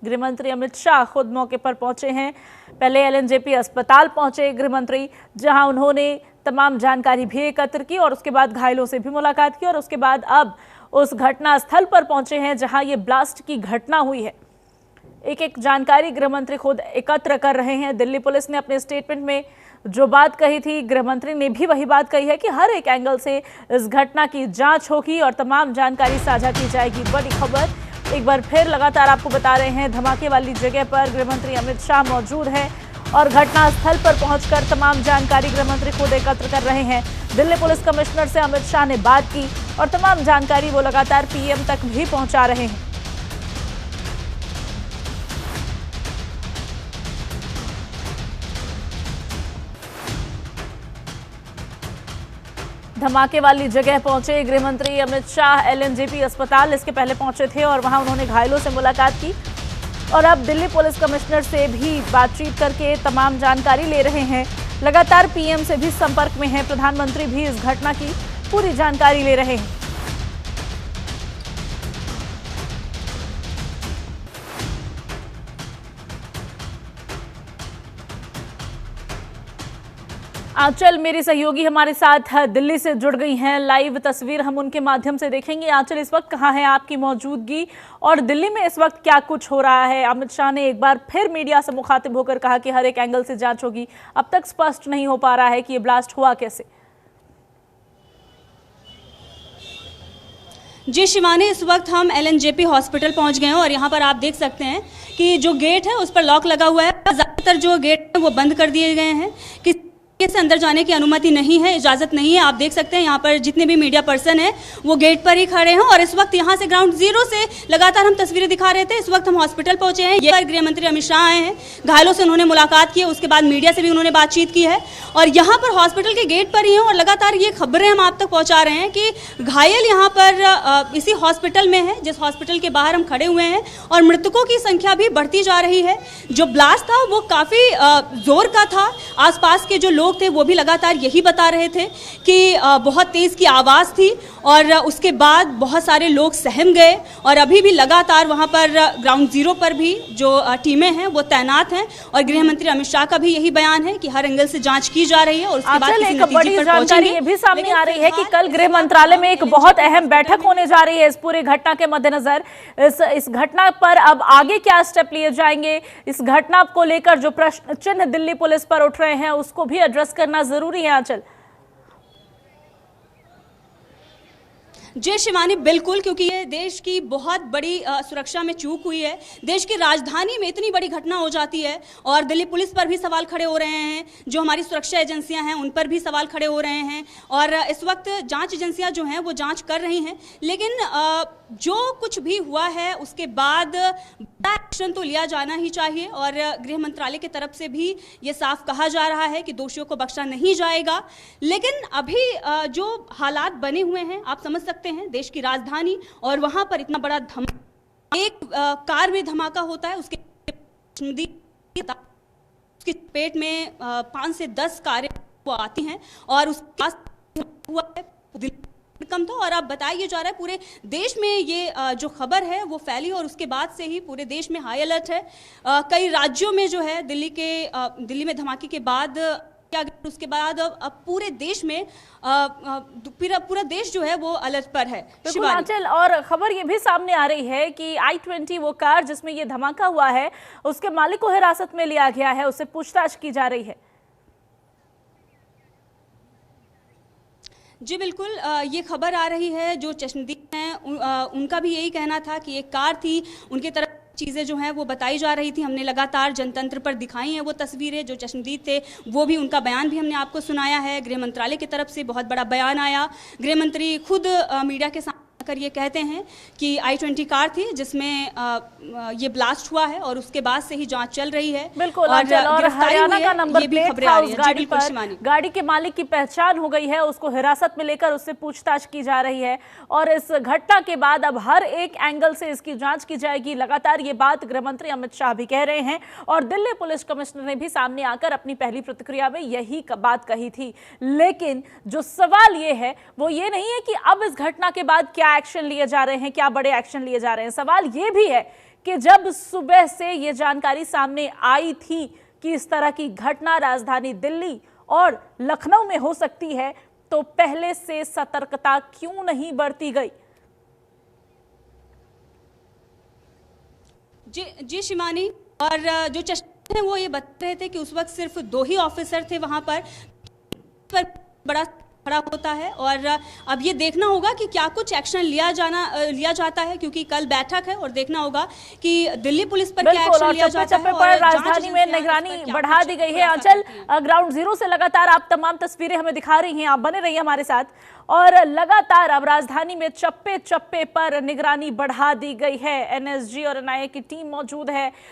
गृह मंत्री अमित शाह खुद मौके पर पहुंचे हैं। पहले एलएनजेपी अस्पताल पहुंचे गृह मंत्री, जहां उन्होंने तमाम जानकारी भी एकत्र की और उसके बाद घायलों से भी मुलाकात की और उसके बाद अब उस घटना स्थल पर पहुंचे हैं जहां ये ब्लास्ट की घटना हुई है। एक एक जानकारी गृह मंत्री खुद एकत्र कर रहे हैं। दिल्ली पुलिस ने अपने स्टेटमेंट में जो बात कही थी, गृह मंत्री ने भी वही बात कही है कि हर एक एंगल से इस घटना की जांच होगी और तमाम जानकारी साझा की जाएगी। बड़ी खबर एक बार फिर लगातार आपको बता रहे हैं, धमाके वाली जगह पर गृह मंत्री अमित शाह मौजूद हैं और घटना स्थल पर पहुंचकर तमाम जानकारी गृह मंत्री खुद एकत्र कर रहे हैं। दिल्ली पुलिस कमिश्नर से अमित शाह ने बात की और तमाम जानकारी वो लगातार पीएम तक भी पहुंचा रहे हैं। धमाके वाली जगह पहुंचे गृह मंत्री अमित शाह एलएनजेपी अस्पताल, इसके पहले पहुंचे थे और वहां उन्होंने घायलों से मुलाकात की और अब दिल्ली पुलिस कमिश्नर से भी बातचीत करके तमाम जानकारी ले रहे हैं। लगातार पीएम से भी संपर्क में हैं, प्रधानमंत्री भी इस घटना की पूरी जानकारी ले रहे हैं। आंचल मेरी सहयोगी हमारे साथ दिल्ली से जुड़ गई हैं, लाइव तस्वीर हम उनके माध्यम से देखेंगे। आंचल, इस वक्त कहाँ है आपकी मौजूदगी और दिल्ली में इस वक्त क्या कुछ हो रहा है? अमित शाह ने एक बार फिर मीडिया से मुखातिब होकर कहा कि हर एक एंगल से जांच होगी। अब तक स्पष्ट नहीं हो पा रहा है कि ये ब्लास्ट हुआ कैसे। जी शिवानी, इस वक्त हम एलएनजेपी हॉस्पिटल पहुंच गए हैं और यहाँ पर आप देख सकते हैं कि जो गेट है उस पर लॉक लगा हुआ है। ज़्यादातर जो गेट है वो बंद कर दिए गए हैं कि से अंदर जाने की अनुमति नहीं है, इजाज़त नहीं है। आप देख सकते हैं यहाँ पर जितने भी मीडिया पर्सन हैं वो गेट पर ही खड़े हैं और इस वक्त यहाँ से ग्राउंड जीरो से लगातार हम तस्वीरें दिखा रहे थे। इस वक्त हम हॉस्पिटल पहुंचे हैं। ये गृह मंत्री अमित शाह आए हैं, घायलों से उन्होंने मुलाकात की है, उसके बाद मीडिया से भी उन्होंने बातचीत की है और यहाँ पर हॉस्पिटल के गेट पर ही हैं और लगातार ये खबरें हम आप तक पहुँचा रहे हैं कि घायल यहाँ पर इसी हॉस्पिटल में है, जिस हॉस्पिटल के बाहर हम खड़े हुए हैं और मृतकों की संख्या भी बढ़ती जा रही है। जो ब्लास्ट था वो काफ़ी जोर का था। आसपास के जो लोग थे वो भी लगातार यही बता रहे थे कि बहुत तेज की आवाज़ थी और उसके बाद बहुत सारे लोग सहम गए और अभी भी लगातार वहां पर ग्राउंड जीरो पर भी जो टीमें हैं वो तैनात हैं और गृह मंत्री अमित शाह का भी यही बयान है कि हर एंगल से जांच की जा रही है और उसके बाद किसी नतीजे पर पहुंचेंगे। ये भी सामने आ रही है कि कल गृह मंत्रालय में एक बहुत अहम बैठक होने जा रही है इस पूरी घटना के मद्देनजर। इस घटना पर अब आगे क्या स्टेप लिए जाएंगे, इस घटना को लेकर जो प्रश्न चिन्ह दिल्ली पुलिस पर उठ रहे हैं उसको भी एड्रेस करना जरूरी है। आंचल जय शिवानी, बिल्कुल, क्योंकि ये देश की बहुत बड़ी सुरक्षा में चूक हुई है। देश की राजधानी में इतनी बड़ी घटना हो जाती है और दिल्ली पुलिस पर भी सवाल खड़े हो रहे हैं, जो हमारी सुरक्षा एजेंसियां हैं उन पर भी सवाल खड़े हो रहे हैं और इस वक्त जांच एजेंसियां जो हैं वो जांच कर रही हैं। लेकिन जो कुछ भी हुआ है उसके बाद बड़ा एक्शन तो लिया जाना ही चाहिए और गृह मंत्रालय की तरफ से भी ये साफ कहा जा रहा है कि दोषियों को बख्शा नहीं जाएगा। लेकिन अभी जो हालात बने हुए हैं आप समझ सकते हैं, देश की राजधानी और वहां पर इतना बड़ा धमाका, एक कार में धमाका होता है, उसके पेट में 5 से 10 कारें वो आती हैं और उसके पास हुआ है कम था और अब बताया जा रहा है पूरे देश में ये जो खबर है वो फैली और उसके बाद से ही पूरे देश में हाई अलर्ट है। कई राज्यों में जो है दिल्ली में धमाके के बाद क्या, उसके बाद अब पूरे देश में पूरा देश जो है वो अलर्ट पर है। हिमाचल और खबर ये भी सामने आ रही है कि i20 वो कार जिसमें ये धमाका हुआ है उसके मालिक को हिरासत में लिया गया है, उससे पूछताछ की जा रही है। जी बिल्कुल, ये खबर आ रही है। जो चश्मदीद हैं उनका भी यही कहना था कि एक कार थी, उनकी तरफ चीज़ें जो हैं वो बताई जा रही थी। हमने लगातार जनतंत्र पर दिखाई हैं वो तस्वीरें। जो चश्मदीद थे वो भी, उनका बयान भी हमने आपको सुनाया है। गृह मंत्रालय की तरफ से बहुत बड़ा बयान आया। गृह मंत्री खुद मीडिया के सामने कर ये कहते हैं कि i20 कार थी जिसमें ये ब्लास्ट हुआ है और उसके बाद से ही जांच चल रही है। बिल्कुल, और हरियाणा का नंबर प्लेट था उस गाड़ी पर। गाड़ी के मालिक की पहचान हो गई है, उसको हिरासत में लेकर उससे पूछताछ की जा रही है और इस घटना के बाद अब हर एक एंगल से इसकी जांच की जाएगी। लगातार ये बात गृह मंत्री अमित शाह भी कह रहे हैं और दिल्ली पुलिस कमिश्नर ने भी सामने आकर अपनी पहली प्रतिक्रिया में यही बात कही थी। लेकिन जो सवाल ये है वो ये नहीं है कि अब इस घटना के बाद क्या एक्शन लिए जा रहे हैं, क्या बड़े एक्शन लिए जा रहे हैं। सवाल ये भी है कि जब सुबह से ये जानकारी सामने आई थी कि इस तरह की घटना राजधानी दिल्ली और लखनऊ में हो सकती है, तो पहले से सतर्कता क्यों नहीं बरती गई? जी शिमानी, और जो चश्मे हैं वो ये बता रहे थे कि उस वक्त सिर्फ 2 ही ऑफिसर थे वहां पर बड़ा खड़ा होता है। और अब ये देखना होगा कि क्या कुछ एक्शन लिया जाता है, क्योंकि कल बैठक है और देखना होगा कि दिल्ली पुलिस पर क्या एक्शन लिया जाता है। और राजधानी में निगरानी बढ़ा दी गई है। आंचल, ग्राउंड जीरो से लगातार आप तमाम तस्वीरें हमें दिखा रही हैं, आप बने रहिए हमारे साथ। और लगातार अब राजधानी में चप्पे चप्पे पर निगरानी बढ़ा दी गई है। एनएसजी और एनआईए की टीम मौजूद है।